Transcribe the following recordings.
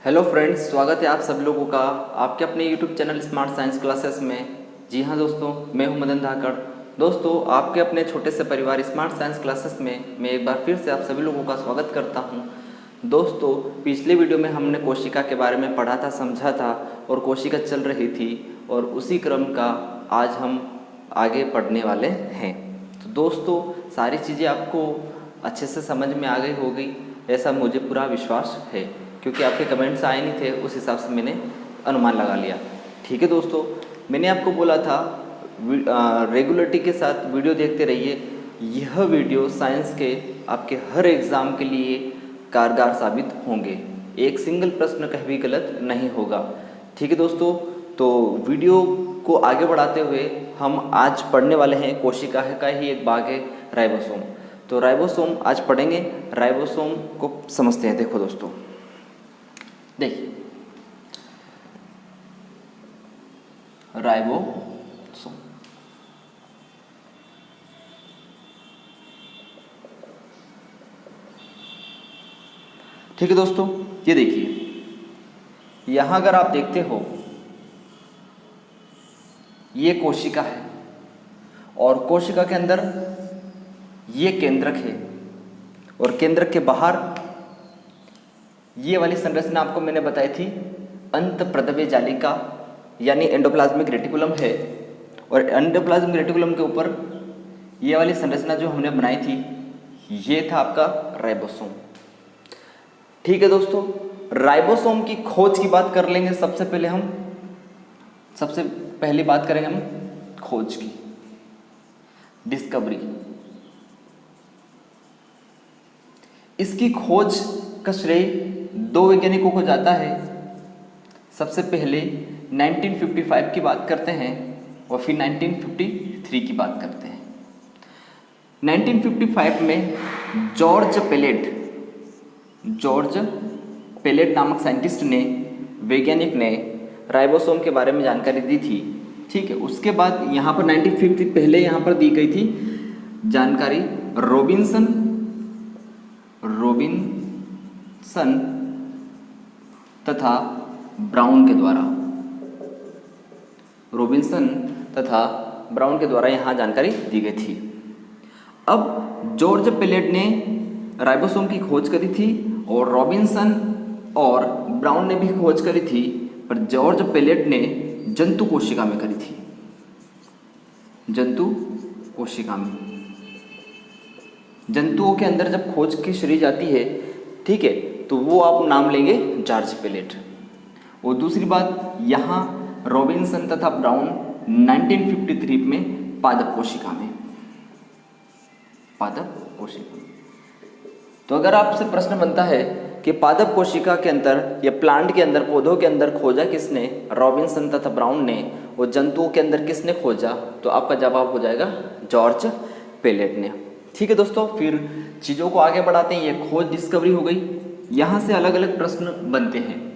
Hello friends, स्वागत है आप सब लोगों का आपके अपने YouTube channel smart science classes में। जी हाँ दोस्तों, मैं हूं मदन धाकड़। दोस्तों, आपके अपने छोटे से परिवार स्मार्ट साइंस क्लासेस में मैं एक बार फिर से आप सभी लोगों का स्वागत करता हूं। दोस्तों, पिछले वीडियो में हमने कोशिका के बारे में पढ़ा था, समझा था और कोशिका चल रही थी और उसी क्रम का आज हम आगे पढ़ने वाले हैं। तो दोस्तों, सारी चीज़ें आपको अच्छे से समझ में आ गई होगी, ऐसा मुझे पूरा विश्वास है, क्योंकि आपके कमेंट्स आए नहीं थे, उस हिसाब से मैंने अनुमान लगा लिया। ठीक है दोस्तों, मैंने आपको बोला था रेगुलरिटी के साथ वीडियो देखते रहिए। यह वीडियो साइंस के आपके हर एग्ज़ाम के लिए कारगर साबित होंगे। एक सिंगल प्रश्न कहीं भी गलत नहीं होगा। ठीक है दोस्तों, तो वीडियो को आगे बढ़ाते हुए हम आज पढ़ने वाले हैं कोशिका का ही एक भाग है राइबोसोम। तो राइबोसोम आज पढ़ेंगे। राइबोसोम को समझते हैं। देखो दोस्तों, देखिए राइबोसोम, ठीक है दोस्तों, ये देखिए यहां अगर आप देखते हो ये कोशिका है और कोशिका के अंदर ये केंद्रक है और केंद्रक के बाहर ये वाली संरचना आपको मैंने बताई थी अंतःप्रद्रव्य जालिका यानी एंडोप्लाज्मिक रेटिकुलम है। और एंडोप्लाज्मिक रेटिकुलम के ऊपर ये वाली संरचना जो हमने बनाई थी ये था आपका राइबोसोम। ठीक है दोस्तों, राइबोसोम की खोज की बात कर लेंगे। सबसे पहली बात करेंगे हम खोज की, डिस्कवरी। इसकी खोज का श्रेय दो वैज्ञानिकों को जाता है। सबसे पहले 1955 की बात करते हैं और फिर 1953 की बात करते हैं। 1955 में जॉर्ज पेलेट नामक साइंटिस्ट ने, वैज्ञानिक ने राइबोसोम के बारे में जानकारी दी थी। ठीक है, उसके बाद यहाँ पर 1950 पहले यहाँ पर दी गई थी जानकारी रॉबिन्सन तथा ब्राउन के द्वारा यहाँ जानकारी दी गई थी। अब जॉर्ज पेलेट ने राइबोसोम की खोज करी थी और रॉबिन्सन और ब्राउन ने भी खोज करी थी, पर जॉर्ज पेलेट ने जंतु कोशिका में करी थी। जंतुओं के अंदर जब खोज की श्रेय जाती है, ठीक है, तो वो आप नाम लेंगे जॉर्ज पेलेट। और दूसरी बात, यहाँ रॉबिन्सन तथा ब्राउन 1953 में पादप कोशिका में। तो अगर आपसे प्रश्न बनता है कि पादप कोशिका के अंदर या प्लांट के अंदर, पौधों के अंदर खोजा किसने, रॉबिन्सन तथा ब्राउन ने, और जंतुओं के अंदर किसने खोजा, तो आपका जवाब हो जाएगा जॉर्ज पेलेट ने। ठीक है दोस्तों, फिर चीज़ों को आगे बढ़ाते हैं। ये खोज डिस्कवरी हो गई। यहाँ से अलग अलग प्रश्न बनते हैं।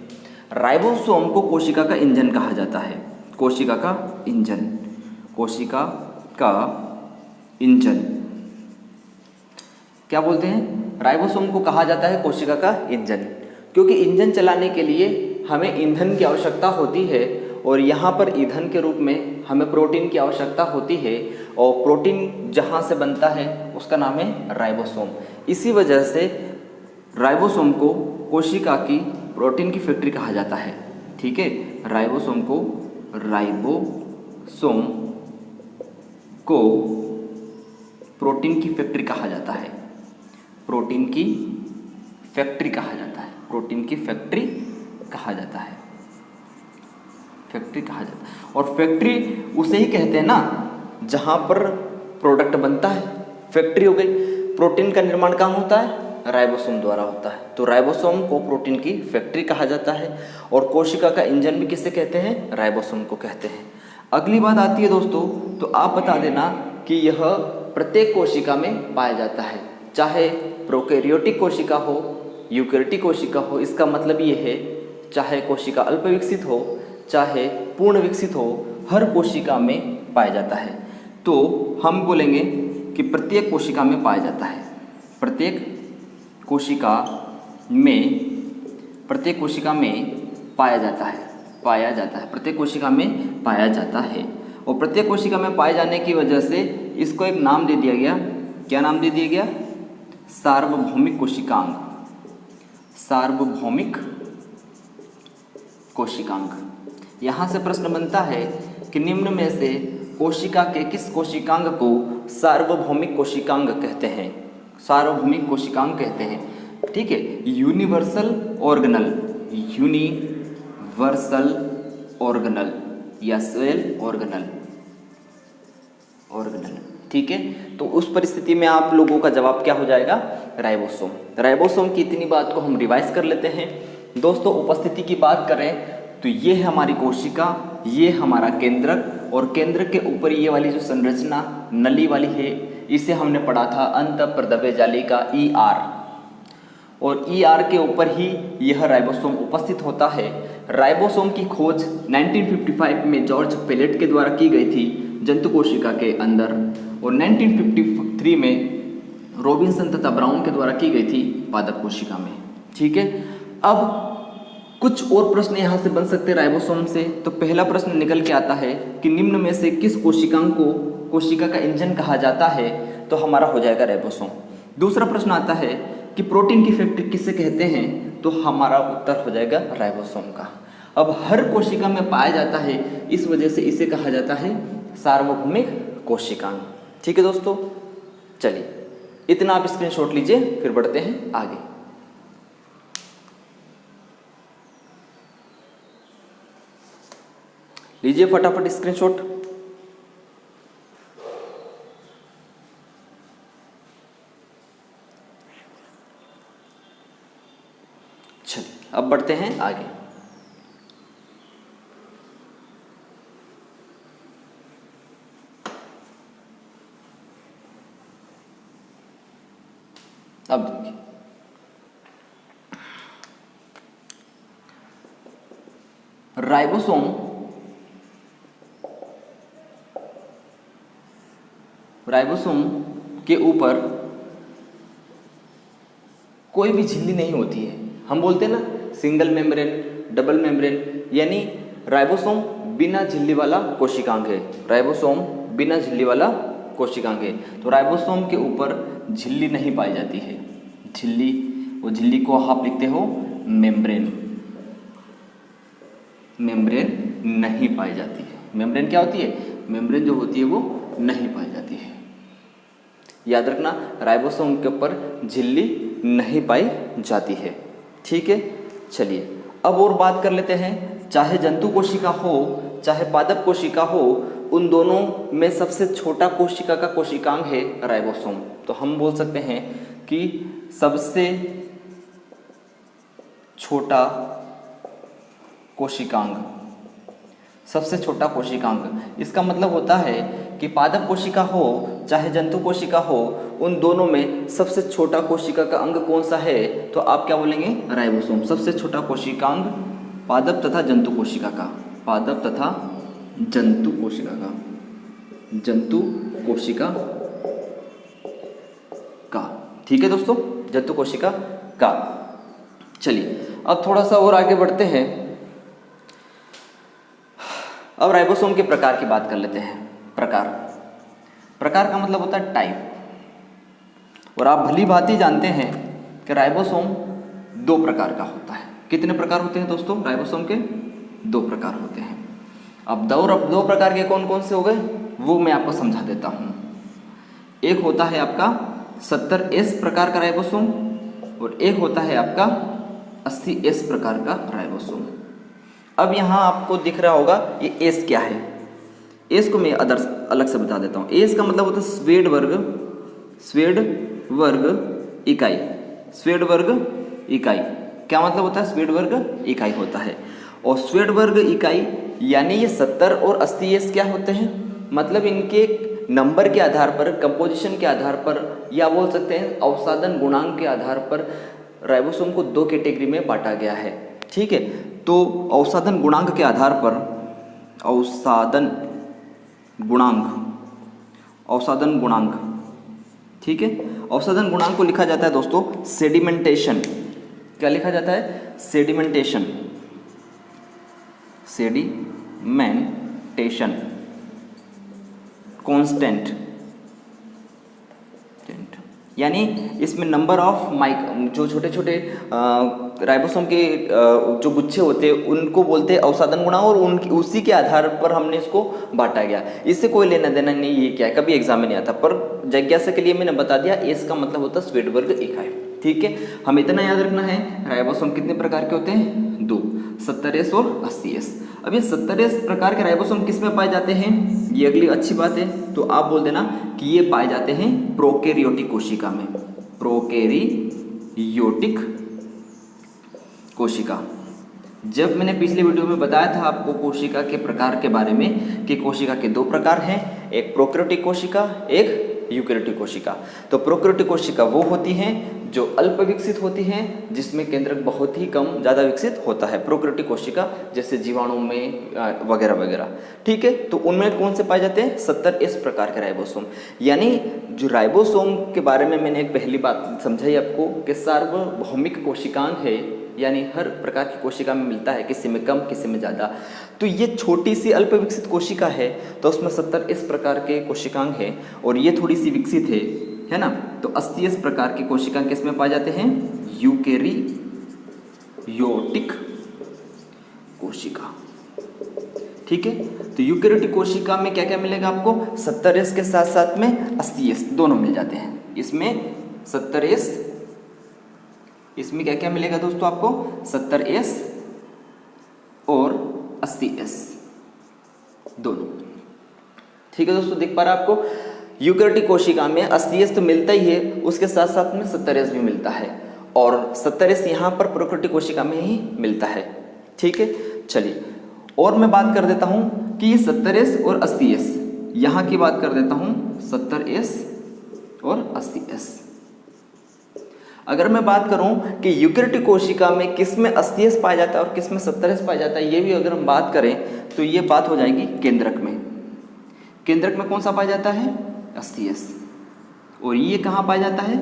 राइबोसोम को कोशिका का इंजन कहा जाता है। कोशिका का इंजन क्या बोलते हैं? राइबोसोम को कहा जाता है कोशिका का इंजन, क्योंकि इंजन चलाने के लिए हमें ईंधन की आवश्यकता होती है और यहाँ पर ईंधन के रूप में हमें प्रोटीन की आवश्यकता होती है, और प्रोटीन जहाँ से बनता है उसका नाम है राइबोसोम। इसी वजह से राइबोसोम को कोशिका की प्रोटीन की फैक्ट्री कहा जाता है। ठीक है, राइबोसोम को प्रोटीन की फैक्ट्री कहा जाता है। और फैक्ट्री उसे ही कहते हैं ना जहाँ पर प्रोडक्ट बनता है, फैक्ट्री हो गई। प्रोटीन का निर्माण कहाँ होता है? राइबोसोम द्वारा होता है। तो राइबोसोम को प्रोटीन की फैक्ट्री कहा जाता है और कोशिका का इंजन भी किसे कहते हैं? राइबोसोम को कहते हैं। अगली बात आती है दोस्तों, तो आप बता देना कि यह प्रत्येक कोशिका में पाया जाता है, चाहे प्रोकैरियोटिक कोशिका हो, यूकैरियोटिक कोशिका हो। इसका मतलब ये है, चाहे कोशिका अल्प विकसित हो चाहे पूर्ण विकसित हो, हर कोशिका में पाया जाता है। तो हम बोलेंगे कि प्रत्येक कोशिका में पाया जाता है। प्रत्येक कोशिका में प्रत्येक कोशिका में पाया जाता है, प्रत्येक कोशिका में पाया जाता है। और प्रत्येक कोशिका में पाए जाने की वजह से इसको एक नाम दे दिया गया। क्या नाम दे दिया गया? सार्वभौमिक कोशिकांग, सार्वभौमिक कोशिकांग। यहाँ से प्रश्न बनता है कि निम्न में से कोशिका के किस कोशिकांग को सार्वभौमिक कोशिकांग कहते हैं? सार्वभौमिक कोशिकांग कहते हैं, ठीक है। यूनिवर्सल ऑर्गेनल, यूनिवर्सल ऑर्गेनल या सेल ऑर्गेनल, ठीक है। तो उस परिस्थिति में आप लोगों का जवाब क्या हो जाएगा? राइबोसोम। राइबोसोम की इतनी बात को हम रिवाइज कर लेते हैं दोस्तों। उपस्थिति की बात करें तो ये है हमारी कोशिका, ये हमारा केंद्रक, और केंद्र के ऊपर ये वाली जो संरचना नली वाली है इसे हमने पढ़ा था अंतःप्रद्रव्य जालिका ER, और ER के ऊपर ही यह राइबोसोम उपस्थित होता है। राइबोसोम की खोज 1955 में जॉर्ज पेलेट के द्वारा की गई थी जंतु कोशिका के अंदर, और 1953 में रॉबिन्सन तथा ब्राउन के द्वारा की गई थी पादप कोशिका में, ठीक है। अब कुछ और प्रश्न यहाँ से बन सकते हैं राइबोसोम से। तो पहला प्रश्न निकल के आता है कि निम्न में से किस कोशिकांग को कोशिका का इंजन कहा जाता है? तो हमारा हो जाएगा राइबोसोम। दूसरा प्रश्न आता है कि प्रोटीन की फैक्ट्री किसे कहते हैं? तो हमारा उत्तर हो जाएगा राइबोसोम का। अब हर कोशिका में पाया जाता है, इस वजह से इसे कहा जाता है सार्वभौमिक कोशिकांग, ठीक है दोस्तों। चलिए इतना आप स्क्रीनशॉट लीजिए, फिर बढ़ते हैं आगे। लीजिए फटाफट स्क्रीनशॉट। चलिए अब बढ़ते हैं आगे। अब देखिए, राइबोसोम के ऊपर कोई भी झिल्ली नहीं होती है। हम बोलते हैं ना सिंगल मेम्ब्रेन, डबल मेम्ब्रेन, यानी राइबोसोम बिना झिल्ली वाला कोशिकांग है। राइबोसोम बिना झिल्ली वाला कोशिकांग है। तो राइबोसोम के ऊपर झिल्ली नहीं पाई जाती है। झिल्ली, वो झिल्ली को आप लिखते हो मेम्ब्रेन, मेम्ब्रेन नहीं पाई जाती है। मेम्ब्रेन क्या होती है? मेम्ब्रेन जो होती है वो नहीं पाई जाती है। याद रखना, राइबोसोम के ऊपर झिल्ली नहीं पाई जाती है, ठीक है। चलिए अब और बात कर लेते हैं। चाहे जंतु कोशिका हो चाहे पादप कोशिका हो, उन दोनों में सबसे छोटा कोशिका का कोशिकांग है राइबोसोम। तो हम बोल सकते हैं कि सबसे छोटा कोशिकांग, सबसे छोटा कोशिकांग। इसका मतलब होता है कि पादप कोशिका हो चाहे जंतु कोशिका हो, उन दोनों में सबसे छोटा कोशिका का अंग कौन सा है? तो आप क्या बोलेंगे? राइबोसोम। सबसे छोटा कोशिकांग पादप तथा जंतु कोशिका का, पादप तथा जंतु कोशिका का, जंतु कोशिका का, ठीक है दोस्तों, जंतु कोशिका का। चलिए अब थोड़ा सा और आगे बढ़ते हैं। अब राइबोसोम के प्रकार की बात कर लेते हैं। प्रकार का मतलब होता है टाइप। और आप भली भांति जानते हैं कि राइबोसोम दो प्रकार का होता है। कितने प्रकार होते हैं दोस्तों? राइबोसोम के दो प्रकार होते हैं। अब दो प्रकार के कौन कौन से हो गए वो मैं आपको समझा देता हूँ। एक होता है आपका 70S प्रकार का राइबोसोम, और एक होता है आपका 80S प्रकार का राइबोसोम। अब यहाँ आपको दिख रहा होगा ये एस क्या है। एस को मैं अलग से बता देता हूँ। एस का मतलब होता है स्वेड वर्ग इकाई। स्वेड वर्ग इकाई क्या मतलब होता है? स्वेड वर्ग इकाई होता है। और स्वेड वर्ग इकाई यानी ये 70 और 80S क्या होते हैं? मतलब इनके नंबर के आधार पर, कंपोजिशन के आधार पर, या बोल सकते हैं अवसादन गुणांक के आधार पर राइबोसोम को दो कैटेगरी में बांटा गया है, ठीक है। तो अवसादन गुणांक के आधार पर, अवसादन गुणांक, ठीक है। अवसादन गुणांक को लिखा जाता है दोस्तों सेडिमेंटेशन। क्या लिखा जाता है? सेडिमेंटेशन, सेडिमेंटेशन कांस्टेंट, यानी इसमें नंबर ऑफ जो छोटे छोटे राइबोसोम के जो गुच्छे होते हैं उनको बोलते हैं अवसादन गुणांक, और उनकी उसी के आधार पर हमने इसको बांटा गया। इससे कोई लेना देना नहीं, ये क्या है कभी एग्जाम में नहीं आता, पर जिज्ञासा के लिए मैंने बता दिया। एस का मतलब होता है स्वेडबर्ग इकाई। ठीक है, हमें इतना याद रखना है राइबोसोम कितने प्रकार के होते हैं, 2, 70S और 80S। अब ये 70S प्रकार के राइबोसोम किस में पाए जाते हैं, ये अगली अच्छी बात है। तो आप बोल देना कि ये पाए जाते हैं प्रोकैरियोटिक कोशिका में, प्रोकैरियोटिक कोशिका। जब मैंने पिछले वीडियो में बताया था आपको कोशिका के प्रकार के बारे में कि कोशिका के 2 प्रकार हैं, एक प्रोकैरियोटिक कोशिका, एक यूकैरियोटिक कोशिका। तो प्रोकैरियोटिक कोशिका वो होती हैं जो अल्प विकसित होती हैं, जिसमें केंद्रक बहुत ही कम ज़्यादा विकसित होता है। प्रोकैरियोटिक कोशिका जैसे जीवाणु में वगैरह वगैरह। ठीक है, तो उनमें कौन से पाए जाते हैं, 70S प्रकार के राइबोसोम। यानी जो राइबोसोम के बारे में मैंने एक पहली बात समझाई आपको कि सार्वभौमिक कोशिकांग है, यानी हर प्रकार की कोशिका में मिलता है, किसी में कम किसी में ज़्यादा। तो ये छोटी सी अल्प विकसित कोशिका है, तो उसमें 70S प्रकार के कोशिकांग है, और ये थोड़ी सी विकसित है ना। तो 80S प्रकार के कोशिकांग किसमें पाए जाते हैं, यूकैरियोटिक कोशिका। ठीक है, तो यूकैरियोटिक कोशिका में क्या क्या मिलेगा आपको, 70S के साथ साथ में 80S दोनों मिल जाते हैं। इसमें 70S, इसमें क्या क्या मिलेगा दोस्तों आपको, 70S और 80S दोनों। ठीक है दोस्तों, देख पा रहे आपको यूकैरियोटिक कोशिका में 80S तो मिलता ही है, उसके साथ साथ में 70S भी मिलता है, और 70S यहाँ पर प्रोकैरियोटिक कोशिका में ही मिलता है। ठीक है, चलिए और मैं बात कर देता हूँ कि ये 70S और 80S, यहाँ की बात कर देता हूँ 70S और 80S। अगर मैं बात करूं कि यूकैरियोटिक कोशिका में किस में 80S पाया जाता है और किस में 70S पाया जाता है, ये भी अगर हम बात करें तो ये बात हो जाएगी केंद्रक में। केंद्रक में कौन सा पाया जाता है, 80S। और ये कहाँ पाया जाता है,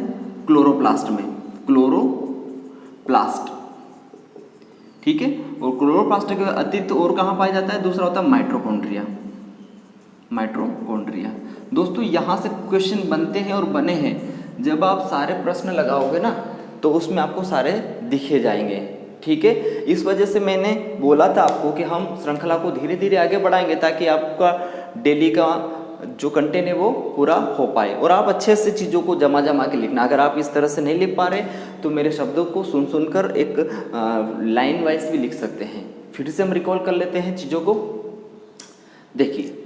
क्लोरोप्लास्ट में, क्लोरोप्लास्ट। ठीक है, और क्लोरोप्लास्ट के अतिरिक्त और कहाँ पाया जाता है, दूसरा होता है माइटोकॉन्ड्रिया, माइटोकॉन्ड्रिया। दोस्तों यहाँ से क्वेश्चन बनते हैं और बने हैं, जब आप सारे प्रश्न लगाओगे ना तो उसमें आपको सारे दिखे जाएंगे। ठीक है, इस वजह से मैंने बोला था आपको कि हम श्रृंखला को धीरे धीरे आगे बढ़ाएंगे ताकि आपका डेली का जो कंटेंट है वो पूरा हो पाए, और आप अच्छे से चीज़ों को जमा के लिखना। अगर आप इस तरह से नहीं लिख पा रहे तो मेरे शब्दों को सुनकर एक लाइन वाइज भी लिख सकते हैं। फिर से हम रिकॉल कर लेते हैं चीज़ों को। देखिए,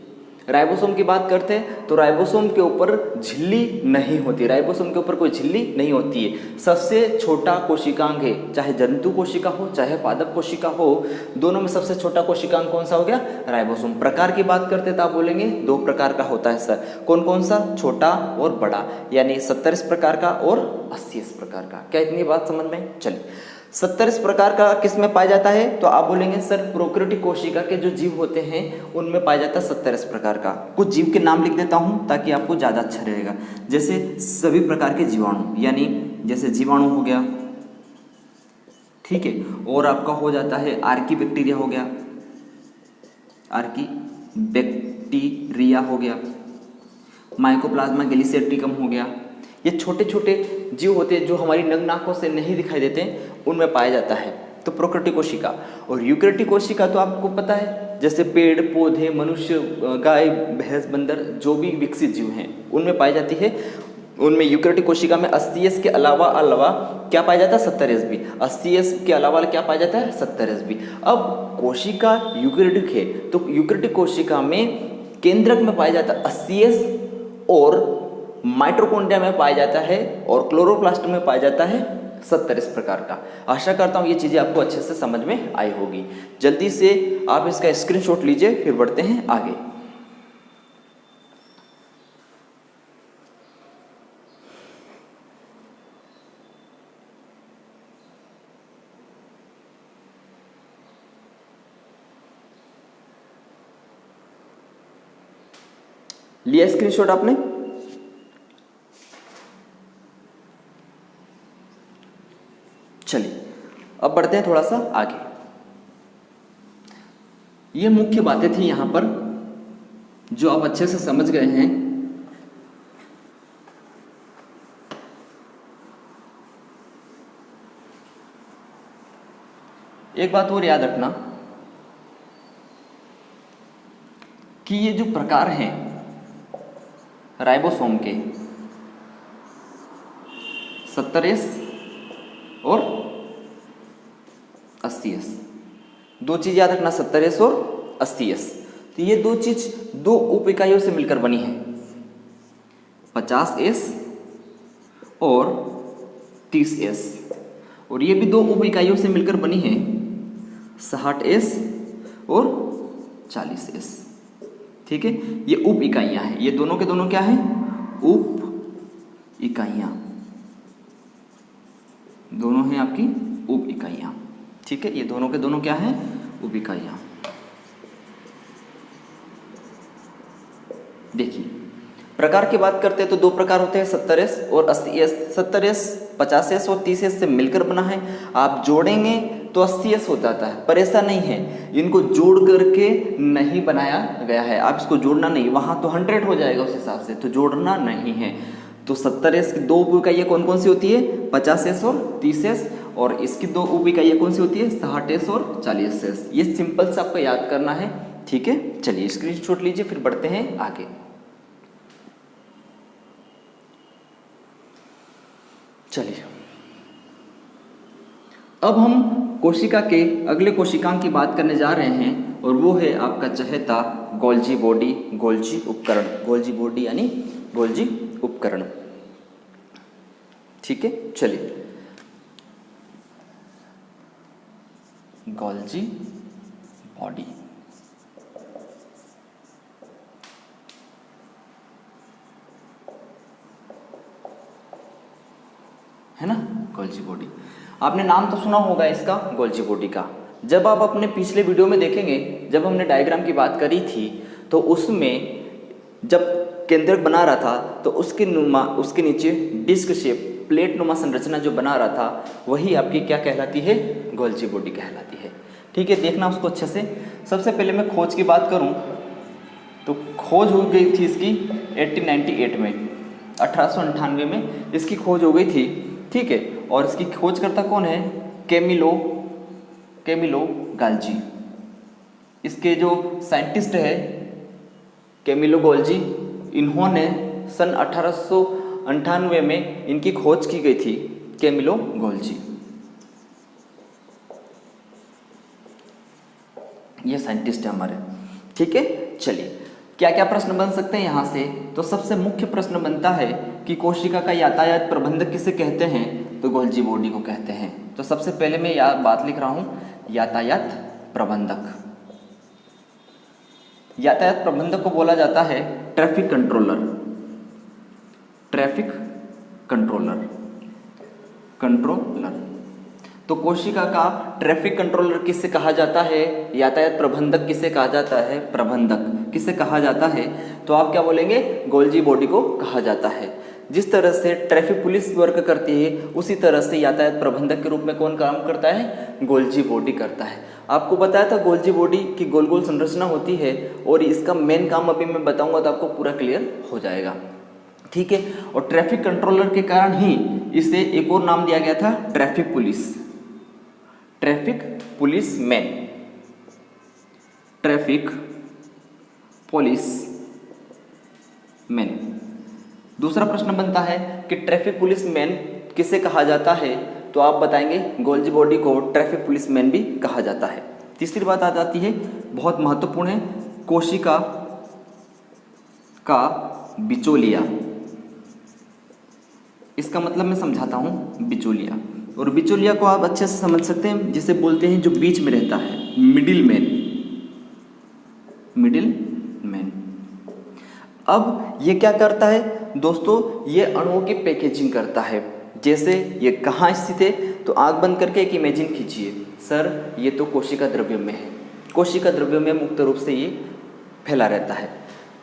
राइबोसोम की बात करते हैं तो राइबोसोम के ऊपर झिल्ली नहीं होती, राइबोसोम के ऊपर कोई झिल्ली नहीं होती है। सबसे छोटा कोशिकांग है, चाहे जंतु कोशिका हो चाहे पादप कोशिका हो, दोनों में सबसे छोटा कोशिकांग कौन सा हो गया, राइबोसोम। प्रकार की बात करते हैं तो आप बोलेंगे 2 प्रकार का होता है सर, कौन कौन सा, छोटा और बड़ा, यानी 70S प्रकार का और 80S प्रकार का। क्या इतनी बात समझ में? चलिए, 70S प्रकार का किस में पाया जाता है, तो आप बोलेंगे सर प्रोकैरियोटिक कोशिका के जो जीव होते हैं उनमें पाया जाता है 70S प्रकार का। कुछ जीव के नाम लिख देता हूं ताकि आपको ज़्यादा अच्छा रहेगा। जैसे सभी प्रकार के जीवाणु, यानी जैसे जीवाणु हो गया, ठीक है, और आपका हो जाता है आर्की बैक्टीरिया हो गया, आर्की बैक्टीरिया हो गया, माइकोप्लाज्मा गैलिसेट्रिकम हो गया। ये छोटे छोटे जीव होते हैं जो हमारी नग्न आंखों से नहीं दिखाई देते, उनमें पाया जाता है तो प्रोकैरियोटिक कोशिका। और यूकैरियोटिक कोशिका तो आपको पता है, जैसे पेड़ पौधे, मनुष्य, गाय, भैंस, बंदर, जो भी विकसित जीव हैं उनमें पाई जाती है। उनमें यूकैरियोटिक कोशिका में 80S के अलावा क्या पाया जाता है, 70S भी। 80S के अलावा क्या पाया जाता है, 70S भी। अब कोशिका यूकैरियोटिक है तो यूकैरियोटिक कोशिका में केंद्रक में पाया जाता है 80S, और माइटोकॉन्ड्रिया में पाया जाता है, और क्लोरोप्लास्ट में पाया जाता है 70S प्रकार का। आशा करता हूँ ये चीज़ें आपको अच्छे से समझ में आई होगी। जल्दी से आप इसका स्क्रीनशॉट लीजिए, फिर बढ़ते हैं आगे। लिया स्क्रीनशॉट आपने? चलिए, अब बढ़ते हैं थोड़ा सा आगे। ये मुख्य बातें थी यहाँ पर जो आप अच्छे से समझ गए हैं। एक बात और याद रखना कि ये जो प्रकार हैं राइबोसोम के 70S और 80S, दो चीज याद रखना, 70S और 80S। तो ये दो चीज दो उप इकाइयों से मिलकर बनी है, 50S और 30S। और ये भी दो उप इकाइयों से मिलकर बनी है, 60S और 40S। ठीक है, ये उप इकाइयां हैं, ये दोनों के दोनों क्या हैं, उप इकाइयां, दोनों हैं आपकी उप इकाइयां। ठीक है, ये दोनों के दोनों क्या हैं, उप इकाइयां। देखिए प्रकार की बात करते हैं तो दो प्रकार होते हैं, 70S और 80S। 70S 50S और 30S से मिलकर बना है, आप जोड़ेंगे तो 80S हो जाता है, पर ऐसा नहीं है, इनको जोड़ करके नहीं बनाया गया है। आप इसको जोड़ना नहीं, वहाँ तो 100 हो जाएगा उस हिसाब से, तो जोड़ना नहीं है। तो 70S की दो उप इकाइयाँ कौन कौन सी होती है, 50S और 30S, और इसकी दो उप इकाइयाँ कौन सी होती है, 60S और 40S। ये सिंपल से आपको याद करना है। ठीक है, चलिए स्क्रीनशॉट लीजिए, फिर बढ़ते हैं आगे। चलिए अब हम कोशिका के अगले कोशिकांग की बात करने जा रहे हैं, और वो है आपका चहेता गोल्जी बॉडी, गोल्जी उपकरण। गोल्जी बॉडी यानी गोल्जी उपकरण। ठीक है, चलिए गोल्जी बॉडी, है ना, गोल्जी बॉडी। आपने नाम तो सुना होगा इसका, गोल्जी बॉडी का। जब आप अपने पिछले वीडियो में देखेंगे, जब हमने डायग्राम की बात करी थी, तो उसमें जब केंद्रक बना रहा था तो उसके नीचे डिस्क शेप प्लेट नुमा संरचना जो बना रहा था, वही आपकी क्या कहलाती है, गोल्जी बॉडी कहलाती है। ठीक है, देखना उसको अच्छे से। सबसे पहले मैं खोज की बात करूं तो खोज हो गई थी इसकी 1898 में, 1898 में इसकी खोज हो गई थी। ठीक है, और इसकी खोजकर्ता कौन है, कैमिलो गाल्जी। इसके जो साइंटिस्ट है कैमिलो गोल्जी, इन्होंने सन 1898 में इनकी खोज की गई थी, कैमिलो गोल्जी। ये साइंटिस्ट है हमारे। ठीक है, चलिए क्या क्या प्रश्न बन सकते हैं यहाँ से, तो सबसे मुख्य प्रश्न बनता है कि कोशिका का यातायात प्रबंधक किसे कहते हैं, तो गोल्जी बॉडी को कहते हैं। तो सबसे पहले मैं बात लिख रहा हूँ, यातायात प्रबंधक। यातायात प्रबंधक को बोला जाता है ट्रैफिक कंट्रोलर। ट्रैफिक कंट्रोलर, तो कोशिका का ट्रैफिक कंट्रोलर किसे कहा जाता है, यातायात प्रबंधक किसे कहा जाता है, प्रबंधक किसे कहा जाता है, तो आप क्या बोलेंगे, गोल्जी बॉडी को कहा जाता है। जिस तरह से ट्रैफिक पुलिस वर्क करती है, उसी तरह से यातायात प्रबंधक के रूप में कौन काम करता है, गोल्जी बॉडी करता है। आपको बताया था गोल्जी बॉडी की गोल गोल संरचना होती है, और इसका मेन काम अभी मैं बताऊंगा तो आपको पूरा क्लियर हो जाएगा। ठीक है, और ट्रैफिक कंट्रोलर के कारण ही इसे एक और नाम दिया गया था, traffic police, traffic police man, traffic police man. दूसरा प्रश्न बनता है कि ट्रैफिक पुलिस मैन किसे कहा जाता है, तो आप बताएंगे गोल्जी बॉडी को ट्रैफिक पुलिस मैन भी कहा जाता है। तीसरी बात आ जाती है, बहुत महत्वपूर्ण है, कोशिका का बिचौलिया। इसका मतलब मैं समझाता हूँ, बिचौलिया। और बिचौलिया को आप अच्छे से समझ सकते हैं, जिसे बोलते हैं जो बीच में रहता है, मिडिल मैन, मिडिल मैन। अब ये क्या करता है दोस्तों, ये अणुओं की पैकेजिंग करता है। जैसे ये कहाँ स्थित है, तो आँख बंद करके एक इमेजिन कीजिए, सर ये तो कोशिका द्रव्य में है, कोशिका द्रव्य में मुक्त रूप से ये फैला रहता है।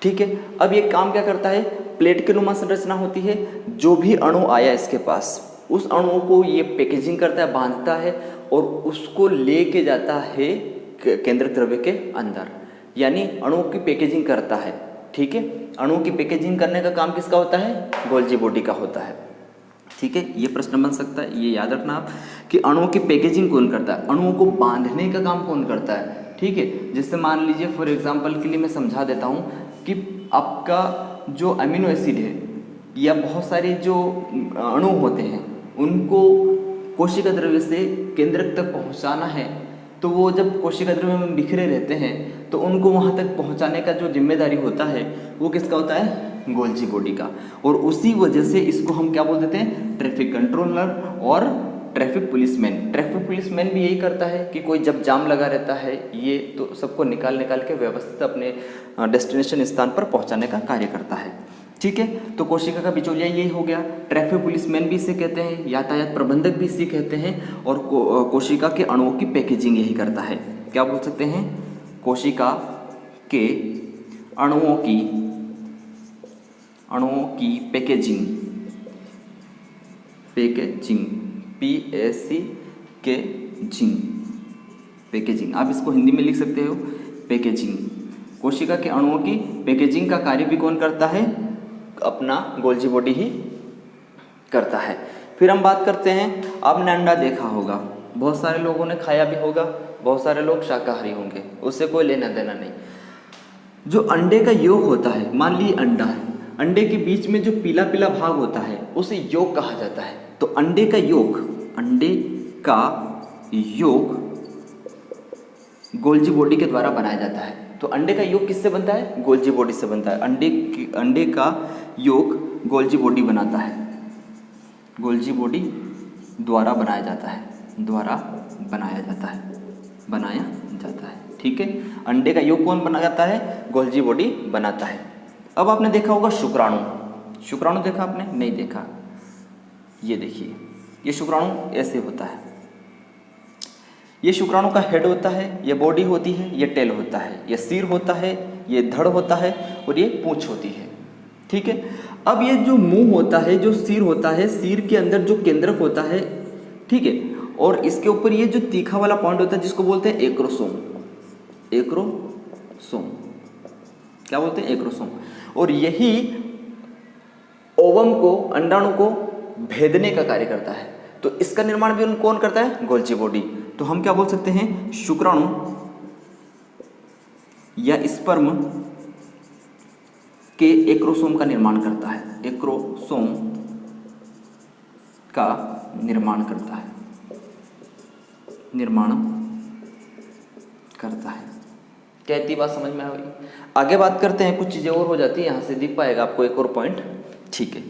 ठीक है, अब ये काम क्या करता है, प्लेट के नुमा संरचना होती है, जो भी अणु आया इसके पास, उस अणु को ये पैकेजिंग करता है, बांधता है और उसको लेके जाता है केंद्रक द्रव्य के अंदर, यानी अणु की पैकेजिंग करता है। ठीक है, अणु की पैकेजिंग करने का काम किसका होता है? गोल्जी बॉडी का होता है। ठीक है, ये प्रश्न बन सकता है, ये याद रखना आप कि अणुओं की पैकेजिंग कौन करता है, अणुओं को बांधने का काम कौन करता है। ठीक है, जैसे मान लीजिए फॉर एग्जांपल के लिए मैं समझा देता हूँ कि आपका जो अमीनो एसिड है या बहुत सारे जो अणु होते हैं उनको कोशिका द्रव्य से केंद्रक तक पहुँचाना है, तो वो जब कोशिका द्रव्य में बिखरे रहते हैं तो उनको वहाँ तक पहुँचाने का जो जिम्मेदारी होता है वो किसका होता है? गोल्जी बॉडी का। और उसी वजह से इसको हम क्या बोल देते हैं? ट्रैफिक कंट्रोलर और ट्रैफिक पुलिसमैन। ट्रैफिक पुलिसमैन भी यही करता है कि कोई जब जाम लगा रहता है ये तो सबको निकाल के व्यवस्थित अपने डेस्टिनेशन स्थान पर पहुंचाने का कार्य करता है। ठीक है, तो कोशिका का बिचौलिया यही हो गया। ट्रैफिक पुलिसमैन भी इसे कहते हैं, यातायात प्रबंधक भी इसे कहते हैं, और कोशिका के अणुओं की पैकेजिंग यही करता है। क्या बोल सकते हैं? कोशिका के अणुओं की पैकेजिंग पैकेजिंग आप इसको हिंदी में लिख सकते हो पैकेजिंग। कोशिका के अणुओं की पैकेजिंग का कार्य भी कौन करता है? अपना गोल्जी बॉडी ही करता है। फिर हम बात करते हैं, आपने अंडा देखा होगा, बहुत सारे लोगों ने खाया भी होगा, बहुत सारे लोग शाकाहारी होंगे, उससे कोई लेना देना नहीं। जो अंडे का योग होता है, मान लीजिए अंडा है, अंडे के बीच में जो पीला पीला भाग होता है उसे योग कहा जाता है। तो अंडे का योग गोल्जी बॉडी के द्वारा बनाया जाता है। तो अंडे का योग किससे बनता है? गोल्जी बॉडी से बनता है। अंडे का योग गोल्जी बॉडी बनाता है, गोल्जी बॉडी द्वारा बनाया जाता है। ठीक है, अंडे का योग कौन बनाता है? गोल्जी बॉडी बनाता है। अब आपने देखा होगा शुक्राणु देखा आपने? नहीं देखा। ये देखिए, ये शुक्राणु ऐसे होता है, ये शुक्राणु का हेड होता है, ये बॉडी होती है, ये टेल होता है, ये सिर होता है, ये धड़ होता है और ये पूंछ होती है। ठीक है, अब ये जो मुंह होता है, जो सिर होता है, सिर के अंदर जो केंद्रक होता है, ठीक है, और इसके ऊपर ये जो तीखा वाला पॉइंट होता है जिसको बोलते हैं एक्रोसोम। क्या बोलते हैं? एक्रोसोम। और यही ओवम को, अंडाणु को भेदने का कार्य करता है। तो इसका निर्माण भी कौन करता है? Golgi body. तो हम क्या बोल सकते हैं? शुक्राणु या स्पर्म के एक्रोसोम का निर्माण करता है, एक्रोसोम का निर्माण करता है। क्या इतनी बात समझ में आ गई? आगे बात करते हैं, कुछ चीज़ें और हो जाती है, यहाँ से दिख पाएगा आपको एक और पॉइंट। ठीक है,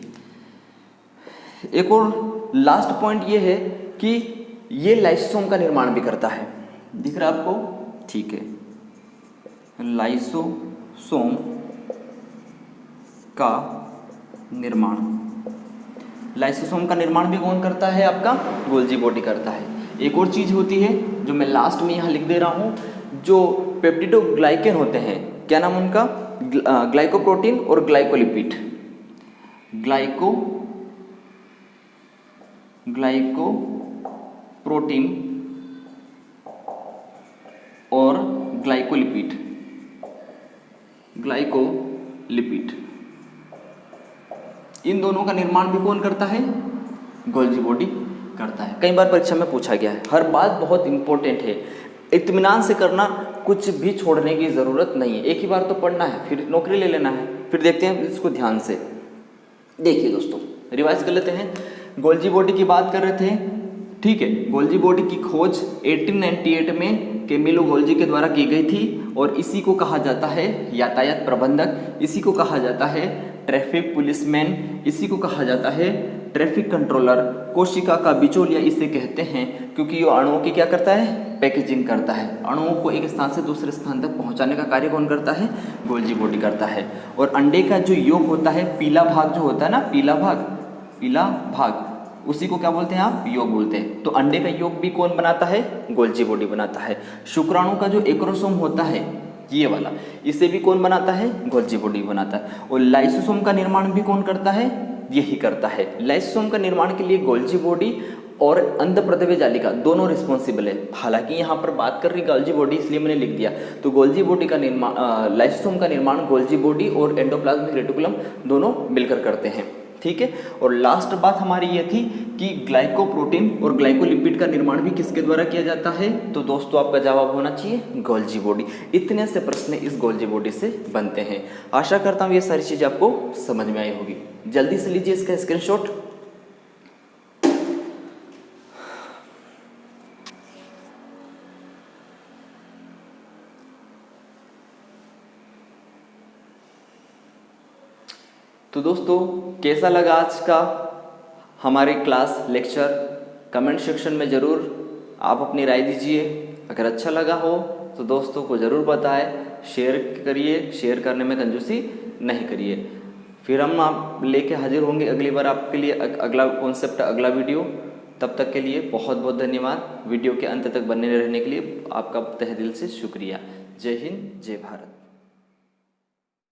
एक और लास्ट पॉइंट ये है कि ये लाइसोसोम का निर्माण भी करता है। दिख रहा है आपको? ठीक है, लाइसोसोम का निर्माण भी कौन करता है? आपका गोल्जी बॉडी करता है। एक और चीज़ होती है जो मैं लास्ट में यहाँ लिख दे रहा हूँ, जो पेप्टिडोग्लाइकेन होते हैं, क्या नाम उनका? ग्लाइकोप्रोटीन और ग्लाइकोलिपिड। ग्लाइकोप्रोटीन और ग्लाइकोलिपिड। इन दोनों का निर्माण भी कौन करता है? गोल्जी बॉडी करता है। कई बार परीक्षा में पूछा गया है, हर बात बहुत इंपॉर्टेंट है, इत्मीनान से करना, कुछ भी छोड़ने की ज़रूरत नहीं है। एक ही बार तो पढ़ना है, फिर नौकरी ले लेना है। फिर देखते हैं इसको ध्यान से। देखिए दोस्तों, रिवाइज कर लेते हैं। गोल्जी बॉडी की बात कर रहे थे, ठीक है। गोल्जी बॉडी की खोज 1898 में कैमिलो गोल्जी के द्वारा की गई थी और इसी को कहा जाता है यातायात प्रबंधक, इसी को कहा जाता है ट्रैफिक पुलिसमैन, इसी को कहा जाता है ट्रैफिक कंट्रोलर। कोशिका का बिचौलिया इसे कहते हैं क्योंकि ये अणुओं की क्या करता है? पैकेजिंग करता है। अणुओं को एक स्थान से दूसरे स्थान तक पहुंचाने का कार्य कौन करता है? गोल्जी बॉडी करता है। और अंडे का जो योग होता है, पीला भाग जो होता है ना, पीला भाग, उसी को क्या बोलते हैं आप? योग बोलते हैं। तो अंडे का योग भी कौन बनाता है? गोल्जी बॉडी बनाता है। शुक्राणु का जो एक्रोसोम होता है, ये वाला, इसे भी कौन बनाता है? गोल्जी बॉडी बनाता है। और लाइसोसोम का निर्माण भी कौन करता है? यही करता है। लाइसोसोम का निर्माण के लिए गोल्जी बॉडी और अंधप्रद्रव्य जालिका दोनों रिस्पॉन्सिबल है। हालांकि यहाँ पर बात कर रही गोल्जी बॉडी इसलिए मैंने लिख दिया, तो गोल्जी बॉडी का निर्माण, लाइसोसोम का निर्माण गोल्जी बॉडी और एंडोप्लाज्मिक रेटिकुलम दोनों मिलकर करते हैं, ठीक है। और लास्ट बात हमारी ये थी कि ग्लाइकोप्रोटीन और ग्लाइकोलिपिड का निर्माण भी किसके द्वारा किया जाता है, तो दोस्तों आपका जवाब होना चाहिए गोल्जी बॉडी। इतने से प्रश्न इस गोल्जी बॉडी से बनते हैं। आशा करता हूँ ये सारी चीज़ आपको समझ में आई होगी। जल्दी से लीजिए इसका स्क्रीनशॉट। तो दोस्तों कैसा लगा आज का हमारे क्लास लेक्चर, कमेंट सेक्शन में ज़रूर आप अपनी राय दीजिए। अगर अच्छा लगा हो तो दोस्तों को ज़रूर बताएं, शेयर करिए, शेयर करने में कंजूसी नहीं करिए। फिर हम आप लेके हाजिर होंगे अगली बार आपके लिए अगला कॉन्सेप्ट, अगला वीडियो। तब तक के लिए बहुत बहुत धन्यवाद। वीडियो के अंत तक बने रहने के लिए आपका तहे दिल से शुक्रिया। जय हिंद, जय भारत।